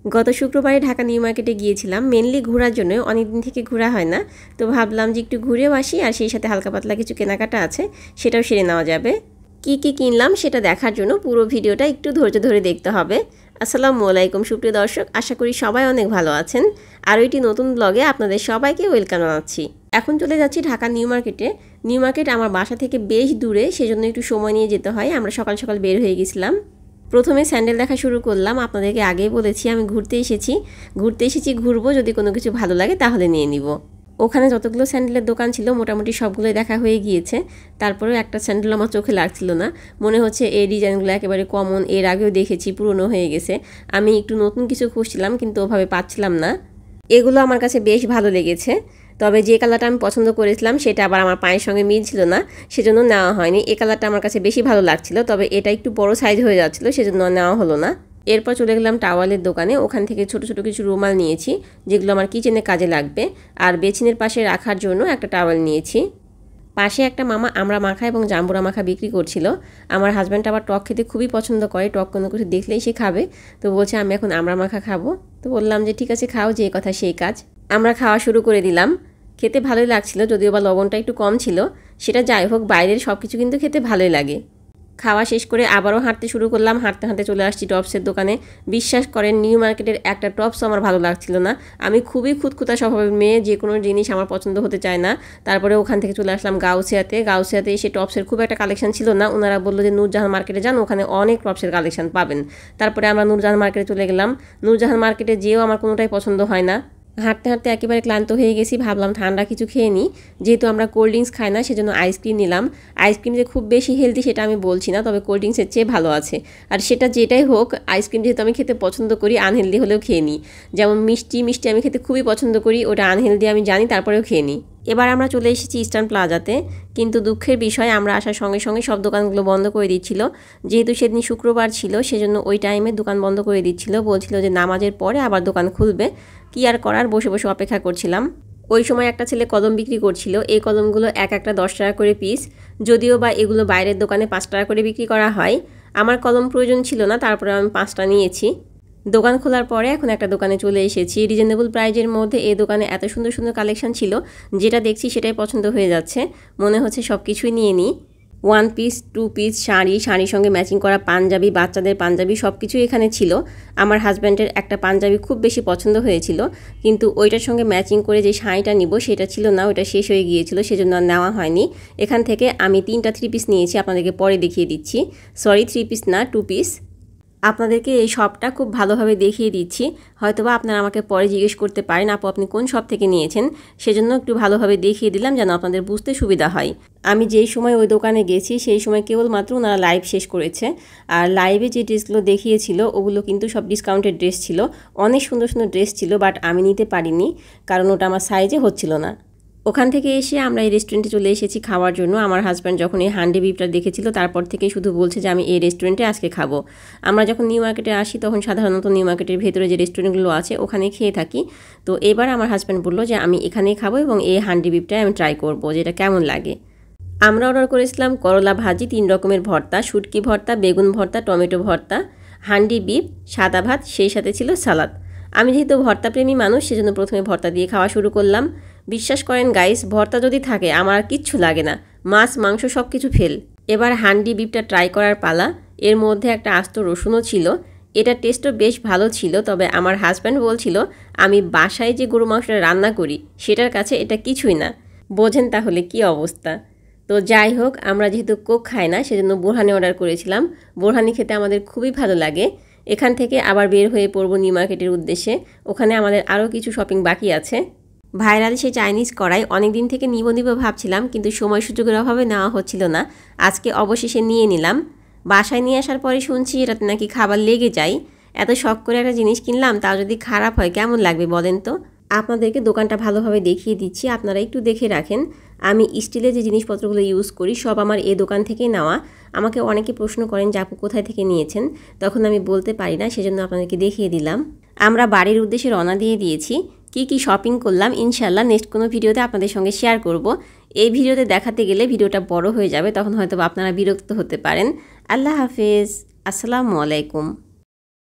গত শুক্রবারে ঢাকা নিউ মার্কেটে গিয়েছিলাম মেনলি ঘোরার জন্য, অনেকদিন থেকে ঘোরা হয় না। তো ভাবলাম যে একটু ঘুরেও আসি, আর সেই সাথে হালকা পাতলা কিছু কেনাকাটা আছে সেটাও সেরে নেওয়া যাবে। কি কি কিনলাম সেটা দেখার জন্য পুরো ভিডিওটা একটু ধৈর্য ধরে দেখতে হবে। আসসালামু আলাইকুম সুপ্রিয় দর্শক, আশা করি সবাই অনেক ভালো আছেন। আর একটি নতুন ব্লগে আপনাদের সবাইকে ওয়েলকাম জানাচ্ছি। এখন চলে যাচ্ছি ঢাকা নিউ মার্কেটে। নিউ মার্কেট আমার বাসা থেকে বেশ দূরে, সেজন্য একটু সময় নিয়ে যেতে হয়। আমরা সকাল সকাল বের হয়ে গেছিলাম। প্রথমে স্যান্ডেল দেখা শুরু করলাম। আপনাদেরকে আগেই বলেছি আমি ঘুরতে এসেছি, ঘুরবো, যদি কোনো কিছু ভালো লাগে তাহলে নিয়ে নিব। ওখানে যতগুলো স্যান্ডেলের দোকান ছিল মোটামুটি সবগুলোই দেখা হয়ে গিয়েছে। তারপরেও একটা স্যান্ডেল আমার চোখে লাগছিল না, মনে হচ্ছে এই ডিজাইনগুলো একেবারে কমন, এর আগেও দেখেছি, পুরনো হয়ে গেছে। আমি একটু নতুন কিছু খুঁজছিলাম কিন্তু ওভাবে পাচ্ছিলাম না। এগুলো আমার কাছে বেশ ভালো লেগেছে, তবে যে কালারটা আমি পছন্দ করেছিলাম সেটা আবার আমার পায়ের সঙ্গে মিলছিল না, সেজন্য নেওয়া হয়নি। এই কালারটা আমার কাছে বেশি ভালো লাগছিল, তবে এটা একটু বড় সাইজ হয়ে যাচ্ছিল, সেজন্য নেওয়া হলো না। এরপর চলে গেলাম টাওয়ালের দোকানে। ওখান থেকে ছোট ছোট কিছু রুমাল নিয়েছি যেগুলো আমার কিচেনে কাজে লাগবে, আর বেসিনের পাশে রাখার জন্য একটা টাওয়াল নিয়েছি। পাশে একটা মামা আমড়া মাখা এবং জাম্বুরা মাখা বিক্রি করছিল। আমার হাজব্যান্ড আবার টক খেতে খুবই পছন্দ করে, টক কোনো কিছু দেখলেই সে খাবে। তো বলছে আমি এখন আমড়া মাখা খাবো। তো বললাম যে ঠিক আছে খাও, যে কথা সেই কাজ। আমরা খাওয়া শুরু করে দিলাম। খেতে ভালোই লাগছিল, যদিও বা লবণটা একটু কম ছিল। সেটা যাই হোক, বাইরের সব কিছু কিন্তু খেতে ভালোই লাগে। খাওয়া শেষ করে আবারও হাঁটতে শুরু করলাম। হাঁটতে হাঁটতে চলে আসছি টপসের দোকানে। বিশ্বাস করেন নিউ মার্কেটের একটা টপস আমার ভালো লাগছিল না। আমি খুবই খুঁতখুঁতা স্বভাবের মেয়ে, যে কোনো জিনিস আমার পছন্দ হতে চায় না। তারপরে ওখান থেকে চলে আসলাম গাউসিয়াতে এসে টপসের খুব একটা কালেকশন ছিল না। ওনারা বললো যে নূরজাহান মার্কেটে যান, ওখানে অনেক টপসের কালেকশন পাবেন। তারপরে আমরা নূরজাহান মার্কেটে চলে গেলাম। নূরজাহান মার্কেটে যেও আমার কোনোটাই পছন্দ হয় না। হাঁটতে হাঁটতে একেবারে ক্লান্ত হয়ে গেছি, ভাবলাম ঠান্ডা কিছু খেয়ে নিই। যেহেতু আমরা কোল্ড ড্রিঙ্কস খাই না, সেজন্য আইসক্রিম নিলাম। আইসক্রিম যে খুব বেশি হেলদি সেটা আমি বলছি না, তবে কোল্ড ড্রিঙ্কসের চেয়ে ভালো আছে। আর সেটা যেটাই হোক, আইসক্রিম যেহেতু আমি খেতে পছন্দ করি, আনহেলদি হলেও খেয়ে নিই। যেমন মিষ্টি আমি খেতে খুবই পছন্দ করি, ওটা আনহেলদি আমি জানি, তারপরেও খেয়ে নিই। এবার আমরা চলে এসেছি ইস্টার্ন প্লাজাতে, কিন্তু দুঃখের বিষয় আমরা আসার সঙ্গে সঙ্গে সব দোকানগুলো বন্ধ করে দিচ্ছিল। যেহেতু সেদিন শুক্রবার ছিল, সেজন্য ওই টাইমে দোকান বন্ধ করে দিচ্ছিল। বলছিল যে নামাজের পরে আবার দোকান খুলবে। কি আর করার, বসে বসে অপেক্ষা করছিলাম। ওই সময় একটা ছেলে কলম বিক্রি করছিল। এই কলমগুলো এক একটা 10 টাকা করে পিস, যদিও বা এগুলো বাইরের দোকানে 5 টাকা করে বিক্রি করা হয়। আমার কলম প্রয়োজন ছিল না, তারপরে আমি 5টা নিয়েছি। দোকান খোলার পরে এখন একটা দোকানে চলে এসেছি। রিজনেবল প্রাইজের মধ্যে এই দোকানে এত সুন্দর সুন্দর কালেকশন ছিল, যেটা দেখছি সেটাই পছন্দ হয়ে যাচ্ছে। মনে হচ্ছে সব কিছুই নিয়ে নিই। 1 পিস 2 পিস শাড়ির সঙ্গে ম্যাচিং করা পাঞ্জাবি, বাচ্চাদের পাঞ্জাবি, সব কিছুই এখানে ছিল। আমার হাজব্যান্ডের একটা পাঞ্জাবি খুব বেশি পছন্দ হয়েছিল, কিন্তু ওইটার সঙ্গে ম্যাচিং করে যে শাড়িটা নিব সেটা ছিল না, ওটা শেষ হয়ে গিয়েছিল, সেজন্য আর নেওয়া হয়নি। এখান থেকে আমি 3টা 3 পিস নিয়েছি, আপনাদেরকে পরে দেখিয়ে দিচ্ছি। সরি 3 পিস না, 2 পিস। আপনাদেরকে এই শপটা খুব ভালোভাবে দেখিয়ে দিচ্ছি, হয়তোবা আপনারা আমাকে পরে জিজ্ঞেস করতে পারেন আপু আপনি কোন শপ থেকে নিয়েছেন, সেজন্য একটু ভালোভাবে দেখিয়ে দিলাম যেন আপনাদের বুঝতে সুবিধা হয়। আমি যেই সময় ওই দোকানে গেছি সেই সময় কেবলমাত্র ওনারা লাইভ শেষ করেছে, আর লাইভে যে ড্রেসগুলো দেখিয়েছিল ওগুলো কিন্তু সব ডিসকাউন্টেড ড্রেস ছিল। অনেক সুন্দর সুন্দর ড্রেস ছিল, বাট আমি নিতে পারিনি কারণ ওটা আমার সাইজে হচ্ছিল না। ওখান থেকে এসে আমরা এই রেস্টুরেন্টে চলে এসেছি খাওয়ার জন্য। আমার হাজব্যান্ড যখন এই হান্ডি বিফটা দেখেছিল তারপর থেকে শুধু বলছে যে আমি এই রেস্টুরেন্টে আজকে খাবো। আমরা যখন নিউ মার্কেটে আসি তখন সাধারণত নিউ মার্কেটের ভেতরে যে রেস্টুরেন্টগুলো আছে ওখানে খেয়ে থাকি। তো এবার আমার হাজব্যান্ড বললো যে আমি এখানেই খাবো এবং এই হান্ডি বিফটাই আমি ট্রাই করবো, যেটা কেমন লাগে। আমরা অর্ডার করেছিলাম করলা ভাজি, 3 রকমের ভর্তা, শুটকি ভর্তা, বেগুন ভর্তা, টমেটো ভর্তা, হান্ডি বিফ, সাদা ভাত, সেই সাথে ছিল সালাদ। আমি যেহেতু ভর্তা প্রেমী মানুষ, সেজন্য প্রথমে ভর্তা দিয়ে খাওয়া শুরু করলাম। বিশ্বাস করেন গাইস, ভর্তা যদি থাকে আমার আর কিচ্ছু লাগে না, মাছ মাংস সব কিছু ফেল। এবার হান্ডি বিফটা ট্রাই করার পালা। এর মধ্যে একটা আস্ত রসুনও ছিল। এটা টেস্টও বেশ ভালো ছিল, তবে আমার হাজব্যান্ড বলছিল আমি বাসায় যে গরু মাংসটা রান্না করি সেটার কাছে এটা কিছুই না। বোঝেন তাহলে কি অবস্থা। তো যাই হোক, আমরা যেহেতু কোক খাই না সেজন্য বোরহানি অর্ডার করেছিলাম। বোরহানি খেতে আমাদের খুবই ভালো লাগে। এখান থেকে আবার বের হয়ে পড়বো নিউ মার্কেটের উদ্দেশ্যে। ওখানে আমাদের আরও কিছু শপিং বাকি আছে। ভাইরাল সেই চাইনিজ কড়াই অনেক দিন থেকে নিব ভাবছিলাম, কিন্তু সময় সুযোগের অভাবে নেওয়া হচ্ছিল না। আজকে অবশেষে নিয়ে নিলাম। বাসায় নিয়ে আসার পরে শুনছি এটাতে নাকি খাবার লেগে যায়। এত শখ করে একটা জিনিস কিনলাম, তাও যদি খারাপ হয় কেমন লাগবে বলেন তো। আপনাদেরকে দোকানটা ভালোভাবে দেখিয়ে দিচ্ছি, আপনারা একটু দেখে রাখেন। আমি স্টিলের যে জিনিসপত্রগুলো ইউজ করি সব আমার এই দোকান থেকেই নেওয়া। আমাকে অনেকে প্রশ্ন করেন যে আপু কোথায় থেকে নিয়েছেন, তখন আমি বলতে পারি না, সেজন্য আপনাদেরকে দেখিয়ে দিলাম। আমরা বাড়ির উদ্দেশ্যে রওনা দিয়ে দিয়েছি। কি কি শপিং করলাম ইনশাল্লাহ নেক্সট কোনো ভিডিওতে আপনাদের সঙ্গে শেয়ার করব। এই ভিডিওতে দেখাতে গেলে ভিডিওটা বড় হয়ে যাবে, তখন হয়তো আপনারা বিরক্ত হতে পারেন। আল্লাহ হাফেজ, আসসালামু আলাইকুম।